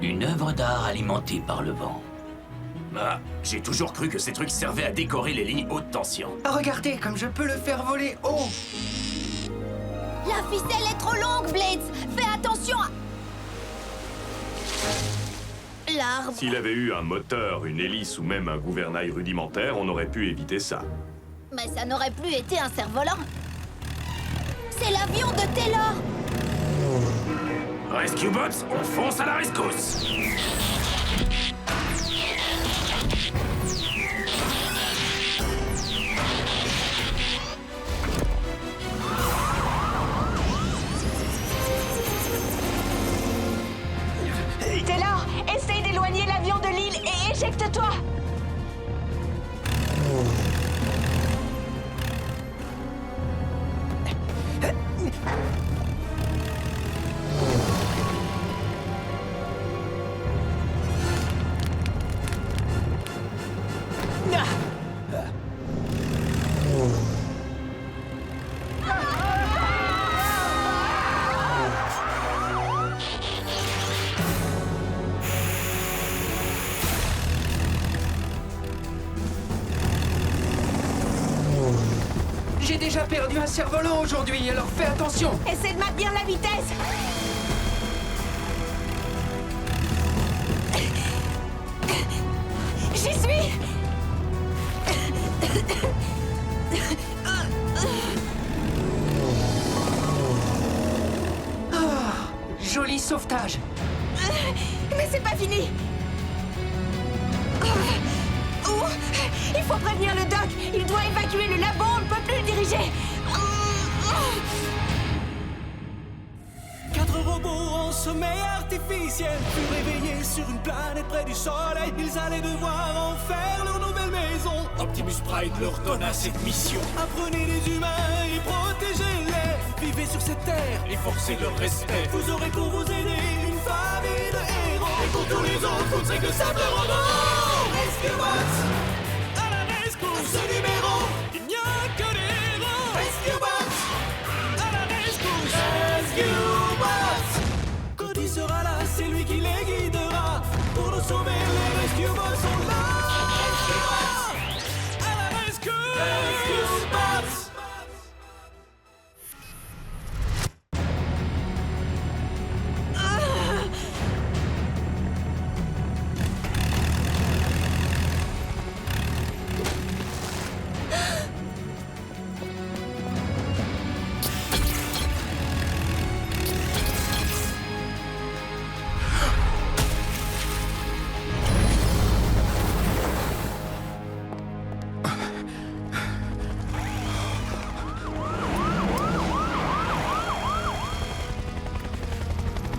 Une œuvre d'art alimentée par le vent. Bah, j'ai toujours cru que ces trucs servaient à décorer les lignes haute tension. Regardez comme je peux le faire voler haut. La ficelle est trop longue, Blades. Fais attention à... L'arbre. S'il avait eu un moteur, une hélice ou même un gouvernail rudimentaire, on aurait pu éviter ça. Mais ça n'aurait plus été un cerf-volant. C'est l'avion de Taylor. Rescue Bots, on fonce à la rescousse. Taylor, essaye d'éloigner l'avion de l'île et éjecte-toi. J'ai déjà perdu un cerf-volant aujourd'hui, alors fais attention. Essaie de maintenir la vitesse. J'y suis. Joli sauvetage. Mais c'est pas fini. Oh, il faut prévenir le doc. Il doit évacuer le labo, on ne peut plus le diriger. 4 robots en sommeil artificiel furent réveillés sur une planète près du soleil. Ils allaient devoir en faire leur nouvelle maison. Optimus Prime leur donna cette mission. Apprenez les humains et protégez-les. Vivez sur cette terre et forcez leur respect. Vous aurez pour vous aider une famille de héros. Et pour tous les autres, vous ne serez que simples robots. Rescue Bots, à la rescousse. Ce numéro, il n'y a que des héros. Rescue Bots, à la rescousse. Rescue Bots. Cody sera là, c'est lui qui les guidera. Pour nous sauver, les Rescue Bots sont là. Rescue Bots, à la rescousse. Rescue Bots.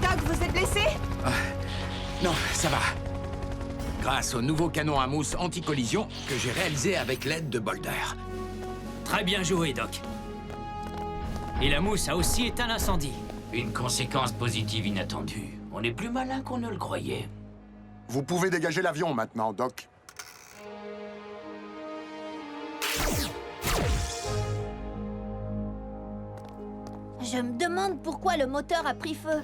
Doc, vous êtes blessé? Non, ça va. Grâce au nouveau canon à mousse anti-collision que j'ai réalisé avec l'aide de Boulder. Très bien joué, Doc. Et la mousse a aussi éteint l'incendie. Une conséquence positive inattendue. On est plus malin qu'on ne le croyait. Vous pouvez dégager l'avion maintenant, Doc. Je me demande pourquoi le moteur a pris feu.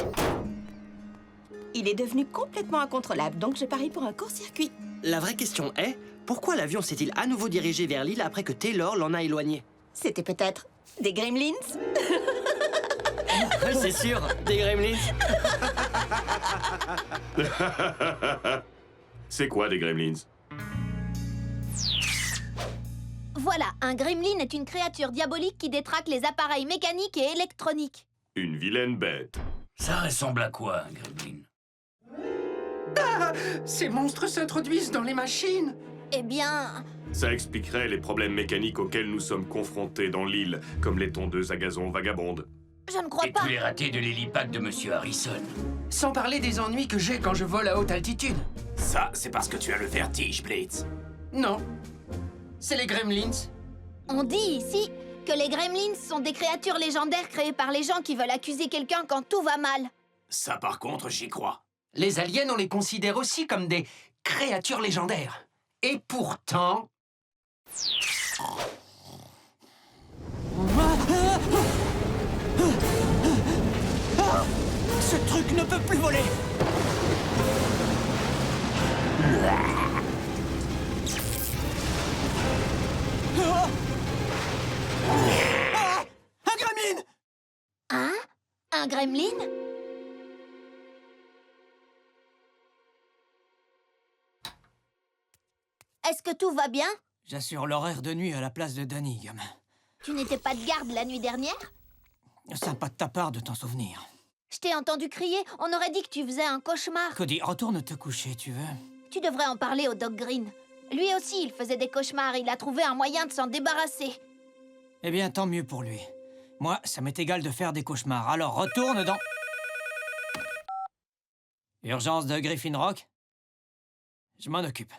Il est devenu complètement incontrôlable, donc je parie pour un court-circuit. La vraie question est, pourquoi l'avion s'est-il à nouveau dirigé vers l'île après que Taylor l'en a éloigné? C'était peut-être des gremlins? C'est sûr, des gremlins. C'est quoi des gremlins? Voilà, un gremlin est une créature diabolique qui détraque les appareils mécaniques et électroniques. Une vilaine bête. Ça ressemble à quoi, un gremlin? Ces monstres s'introduisent dans les machines. Eh bien... Ça expliquerait les problèmes mécaniques auxquels nous sommes confrontés dans l'île, comme les tondeuses à gazon vagabondes. je ne crois Et pas. tous les ratés de l'hélipad de Monsieur Harrison. Sans parler des ennuis que j'ai quand je vole à haute altitude. Ça, c'est parce que tu as le vertige, Blades. Non. C'est les gremlins. On dit ici que les gremlins sont des créatures légendaires créées par les gens qui veulent accuser quelqu'un quand tout va mal. Ça, par contre, j'y crois. Les aliens, on les considère aussi comme des créatures légendaires. Et pourtant... Ce truc ne peut plus voler. Ah! Un gremlin! Hein? Un gremlin? Est-ce que tout va bien? J'assure l'horaire de nuit à la place de Danny, gamin. Tu n'étais pas de garde la nuit dernière? Sympa de ta part de t'en souvenir. Je t'ai entendu crier, on aurait dit que tu faisais un cauchemar. Cody, retourne te coucher, tu veux? Tu devrais en parler au Doc Green. Lui aussi, il faisait des cauchemars, il a trouvé un moyen de s'en débarrasser. Eh bien, tant mieux pour lui. Moi, ça m'est égal de faire des cauchemars, alors retourne dans... Urgence de Griffin Rock? Je m'en occupe.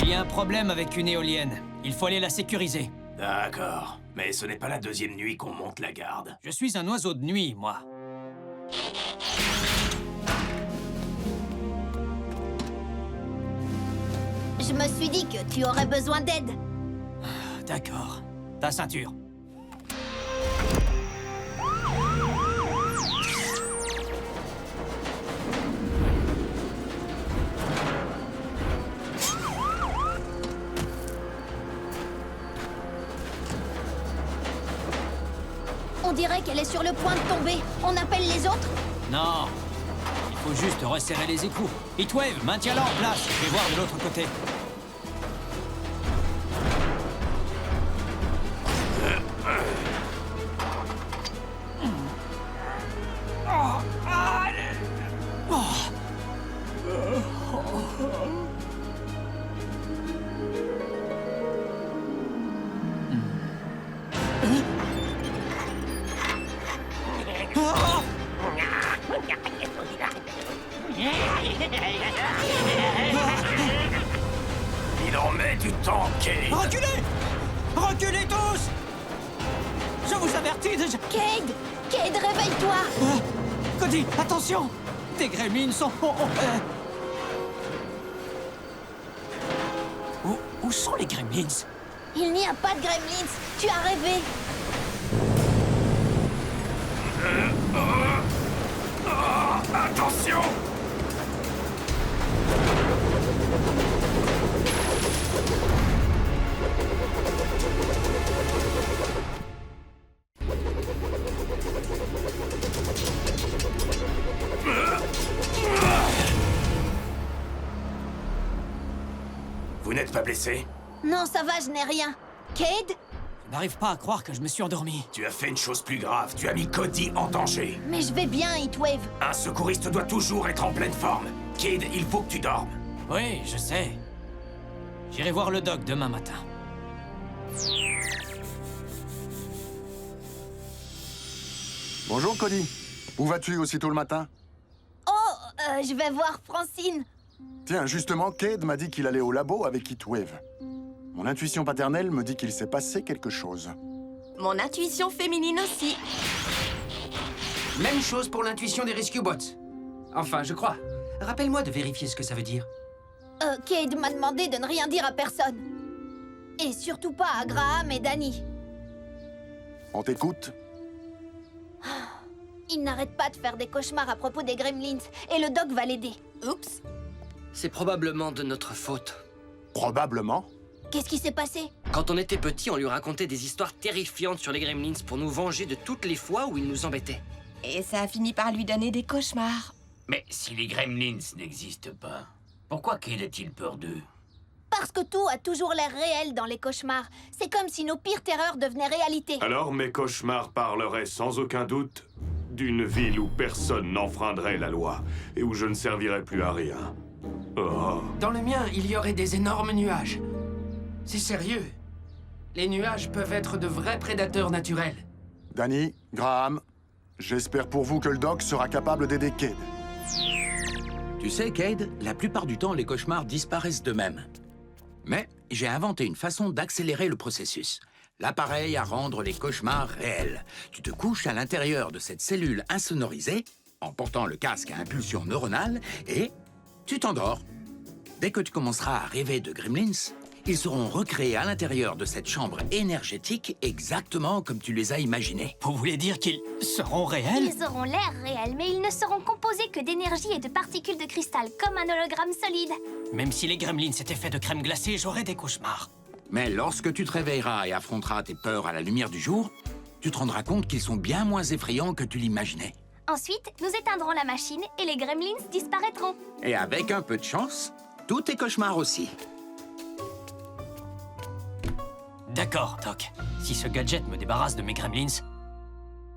Il y a un problème avec une éolienne. Il faut aller la sécuriser. D'accord. Mais ce n'est pas la deuxième nuit qu'on monte la garde. Je suis un oiseau de nuit, moi. Je me suis dit que tu aurais besoin d'aide. D'accord. Ta ceinture. On dirait qu'elle est sur le point de tomber. On appelle les autres? Non. Il faut juste resserrer les écrous. Heatwave, maintiens-la en place. Je vais voir de l'autre côté. Il en met du temps, Kate. Reculez! Reculez tous! Je vous avertis déjà... Cade! Cade, réveille-toi! Cody, attention! Des gremlins sont... Où sont les gremlins? Il n'y a pas de gremlins! Tu as rêvé! Attention! Vous n'êtes pas blessé? Non, ça va, je n'ai rien. Cade? Je n'arrive pas à croire que je me suis endormi. Tu as fait une chose plus grave. Tu as mis Cody en danger. Mais je vais bien, Heatwave. Un secouriste doit toujours être en pleine forme. Kid, il faut que tu dormes. Oui, je sais. J'irai voir le doc demain matin. Bonjour, Cody. Où vas-tu aussitôt le matin? Oh, je vais voir Francine. Tiens, justement, Cade m'a dit qu'il allait au labo avec Heatwave. Mon intuition paternelle me dit qu'il s'est passé quelque chose. Mon intuition féminine aussi. Même chose pour l'intuition des Rescue Bots. Enfin, je crois. Rappelle-moi de vérifier ce que ça veut dire. Cade m'a demandé de ne rien dire à personne. Et surtout pas à Graham et Danny. On t'écoute? Il n'arrête pas de faire des cauchemars à propos des gremlins. Et le doc va l'aider. Oups. C'est probablement de notre faute. Probablement. Qu'est-ce qui s'est passé? Quand on était petit, on lui racontait des histoires terrifiantes sur les gremlins pour nous venger de toutes les fois où ils nous embêtaient. Et ça a fini par lui donner des cauchemars. Mais si les gremlins n'existent pas, pourquoi Cade a-t-il peur d'eux? Parce que tout a toujours l'air réel dans les cauchemars. C'est comme si nos pires terreurs devenaient réalité. Alors mes cauchemars parleraient sans aucun doute d'une ville où personne n'enfreindrait la loi et où je ne servirais plus à rien. Oh. Dans le mien, il y aurait des énormes nuages. C'est sérieux. Les nuages peuvent être de vrais prédateurs naturels. Danny, Graham, j'espère pour vous que le doc sera capable d'aider Cade. Tu sais, Cade, la plupart du temps, les cauchemars disparaissent d'eux-mêmes. Mais j'ai inventé une façon d'accélérer le processus. L'appareil à rendre les cauchemars réels. Tu te couches à l'intérieur de cette cellule insonorisée, en portant le casque à impulsion neuronale, et tu t'endors. Dès que tu commenceras à rêver de gremlins, Ils seront recréés à l'intérieur de cette chambre énergétique exactement comme tu les as imaginés. Vous voulez dire qu'ils seront réels? Ils auront l'air réels, mais ils ne seront composés que d'énergie et de particules de cristal, comme un hologramme solide. Même si les gremlins étaient faits de crème glacée, j'aurais des cauchemars. Mais lorsque tu te réveilleras et affronteras tes peurs à la lumière du jour, tu te rendras compte qu'ils sont bien moins effrayants que tu l'imaginais. Ensuite, nous éteindrons la machine et les gremlins disparaîtront. Et avec un peu de chance, tous tes cauchemars aussi. D'accord, Doc. Si ce gadget me débarrasse de mes gremlins,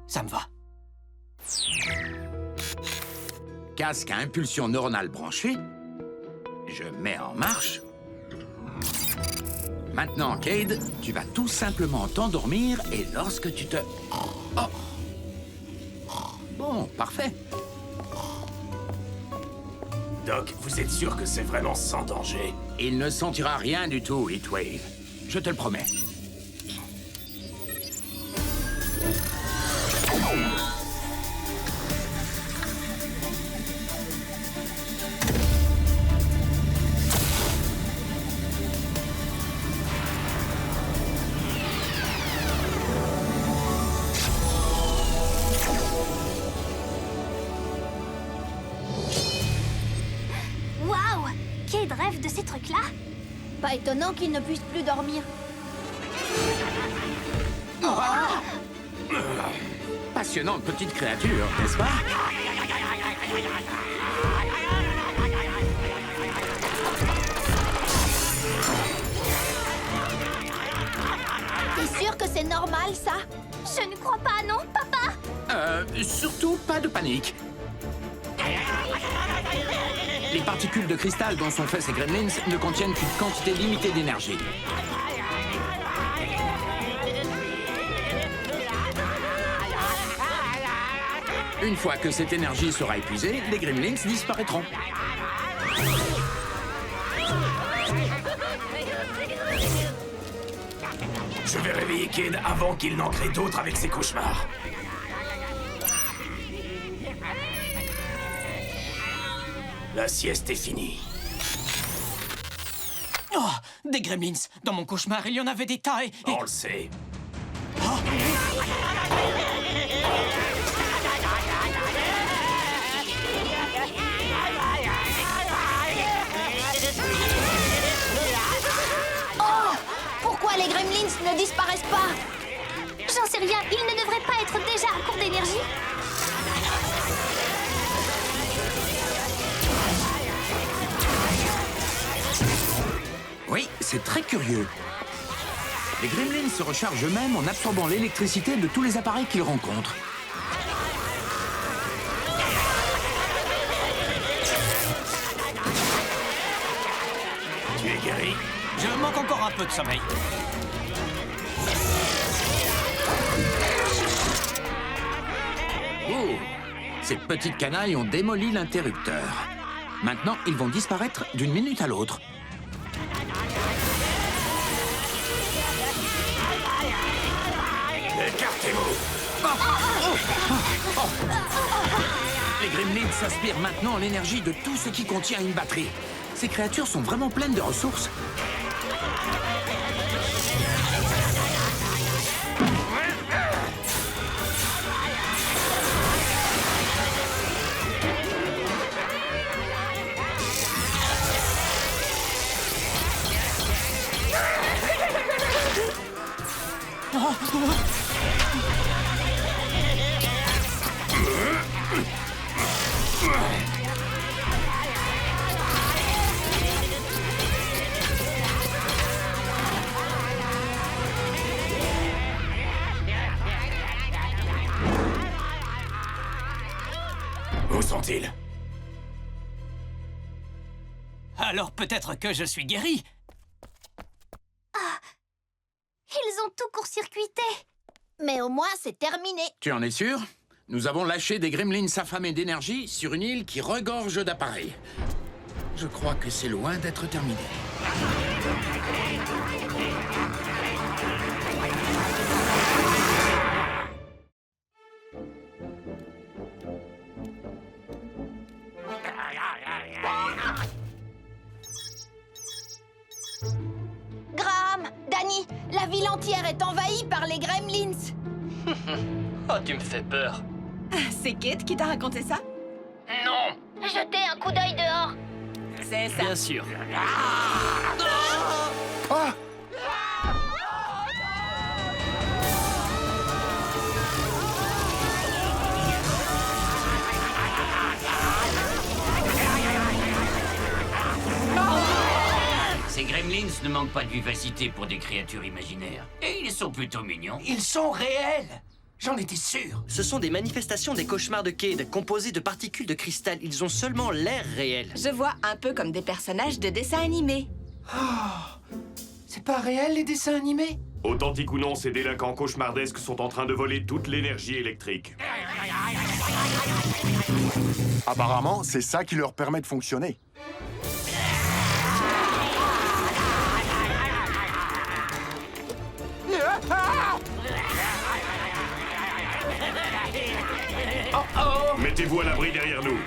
ça me va. Casque à impulsion neuronale branchée. Je mets en marche. Maintenant, Cade, tu vas tout simplement t'endormir et lorsque tu te... Oh! Bon, parfait. Doc, vous êtes sûr que c'est vraiment sans danger? Il ne sentira rien du tout, Heatwave. Je te le promets. Waouh! Cade rêve de ces trucs-là? Pas étonnant qu'il ne puisse plus dormir. Passionnante petite créature, n'est-ce pas? T'es sûr que c'est normal, ça? Je ne crois pas, non, papa? Surtout pas de panique. Les particules de cristal dont sont faits ces gremlins ne contiennent qu'une quantité limitée d'énergie. Une fois que cette énergie sera épuisée, les gremlins disparaîtront. Je vais réveiller Cade avant qu'il n'en crée d'autres avec ses cauchemars. La sieste est finie. Oh, des gremlins. Dans mon cauchemar, il y en avait des tas et... On le sait. Oh! Pourquoi les gremlins ne disparaissent pas? J'en sais rien, ils ne devraient pas être déjà à court d'énergie? Oui, c'est très curieux. Les gremlins se rechargent eux-mêmes en absorbant l'électricité de tous les appareils qu'ils rencontrent. Tu es guéri? Je manque encore un peu de sommeil. Oh! Ces petites canailles ont démoli l'interrupteur. Maintenant, ils vont disparaître d'une minute à l'autre. Écartez-vous! Les gremlins s'aspirent maintenant l'énergie de tout ce qui contient une batterie. Ces créatures sont vraiment pleines de ressources. Où sont-ils? Alors peut-être que je suis guéri. Ils ont tout court-circuité. Mais au moins, c'est terminé. Tu en es sûr? Nous avons lâché des gremlins affamés d'énergie sur une île qui regorge d'appareils. Je crois que c'est loin d'être terminé. ville entière est envahie par les gremlins. Oh, tu me fais peur. C'est Kate qui t'a raconté ça? Non! Jetez un coup d'œil dehors. C'est ça. Bien sûr. Ah! Ces gremlins ne manquent pas de vivacité pour des créatures imaginaires. Et ils sont plutôt mignons. Ils sont réels. J'en étais sûr. Ce sont des manifestations des cauchemars de Cade, composés de particules de cristal. Ils ont seulement l'air réel. Je vois un peu comme des personnages de dessins animés. C'est pas réel, les dessins animés? Authentique ou non, ces délinquants cauchemardesques sont en train de voler toute l'énergie électrique. Apparemment, c'est ça qui leur permet de fonctionner. Mettez-vous à l'abri derrière nous.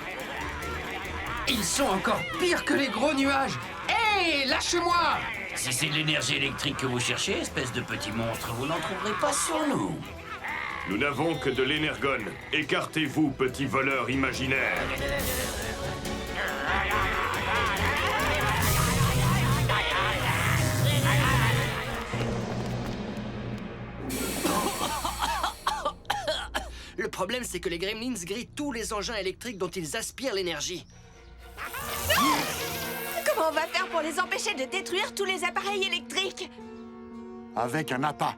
Ils sont encore pires que les gros nuages. Hé, lâchez-moi! Si c'est de l'énergie électrique que vous cherchez, espèce de petit monstre, vous n'en trouverez pas sur nous. Nous n'avons que de l'énergone. Écartez-vous, petits voleurs imaginaires. Le problème, c'est que les gremlins grillent tous les engins électriques dont ils aspirent l'énergie. Comment on va faire pour les empêcher de détruire tous les appareils électriques? Avec un appât.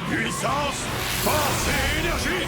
Puissance, force et énergie!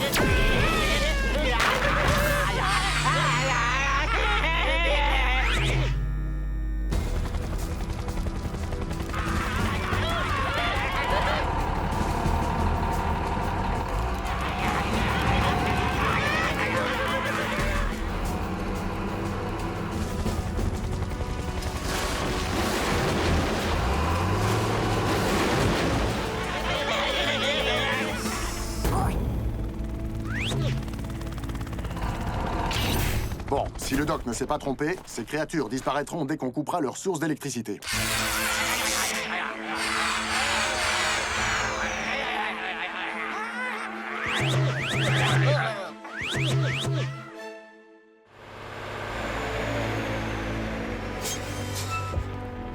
Bon, si le doc ne s'est pas trompé, ces créatures disparaîtront dès qu'on coupera leur source d'électricité.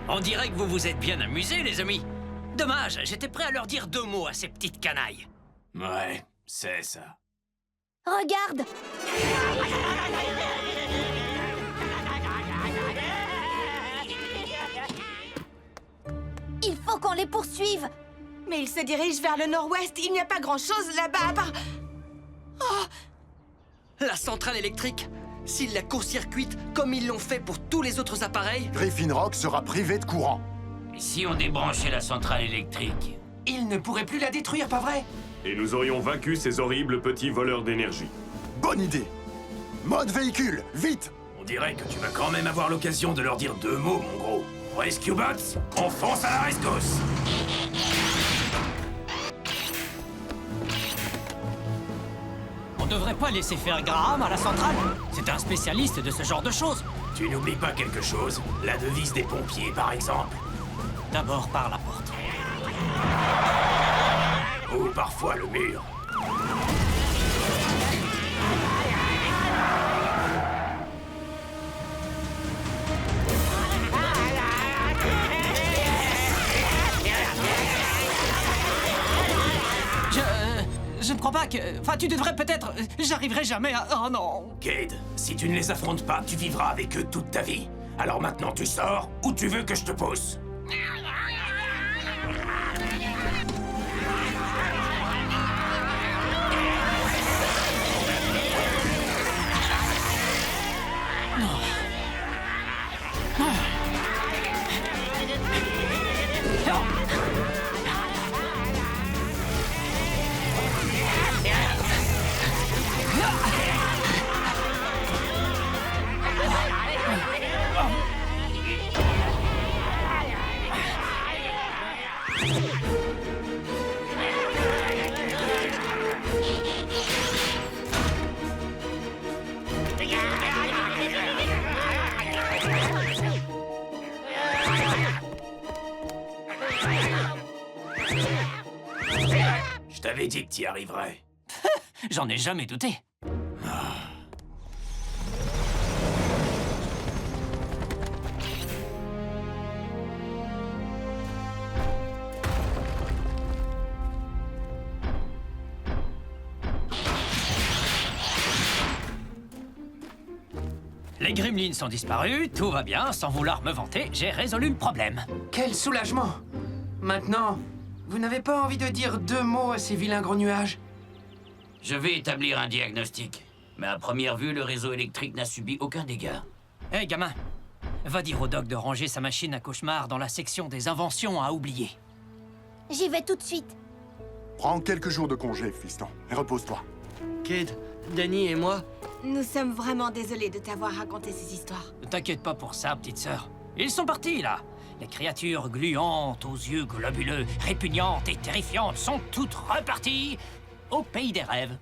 On dirait que vous vous êtes bien amusés, les amis. Dommage, j'étais prêt à leur dire 2 mots à ces petites canailles. Ouais, c'est ça. Regarde! Il faut qu'on les poursuive! Mais ils se dirigent vers le nord-ouest. Il n'y a pas grand-chose là-bas à part... Oh! La centrale électrique, s'ils la court-circuitent comme ils l'ont fait pour tous les autres appareils... Griffin Rock sera privé de courant. Et si on débranchait la centrale électrique? Ils ne pourraient plus la détruire, pas vrai? Et nous aurions vaincu ces horribles petits voleurs d'énergie. Bonne idée. Mode véhicule, vite! On dirait que tu vas quand même avoir l'occasion de leur dire 2 mots, mon gros. Rescue Bots, on fonce à la rescousse! On devrait pas laisser faire Graham à la centrale. C'est un spécialiste de ce genre de choses. Tu n'oublies pas quelque chose? La devise des pompiers, par exemple. D'abord par la porte. Ou parfois le mur. Je ne crois pas que... Enfin, tu devrais peut-être... J'arriverai jamais à... Oh non! Cade, si tu ne les affrontes pas, tu vivras avec eux toute ta vie. Alors maintenant, tu sors ou tu veux que je te pousse? t'avais dit que t'y arriverais. J'en ai jamais douté. Les gremlins sont disparus, tout va bien, sans vouloir me vanter, j'ai résolu le problème. Quel soulagement! Maintenant, vous n'avez pas envie de dire 2 mots à ces vilains gros nuages? Je vais établir un diagnostic. Mais à première vue, le réseau électrique n'a subi aucun dégât. Hé, gamin, va dire au doc de ranger sa machine à cauchemar dans la section des inventions à oublier. J'y vais tout de suite. Prends quelques jours de congé, fiston, et repose-toi. Cade, Danny et moi, Nous sommes vraiment désolés de t'avoir raconté ces histoires. Ne t'inquiète pas pour ça, petite sœur. Ils sont partis, là. Les créatures gluantes, aux yeux globuleux, répugnantes et terrifiantes sont toutes reparties au pays des rêves.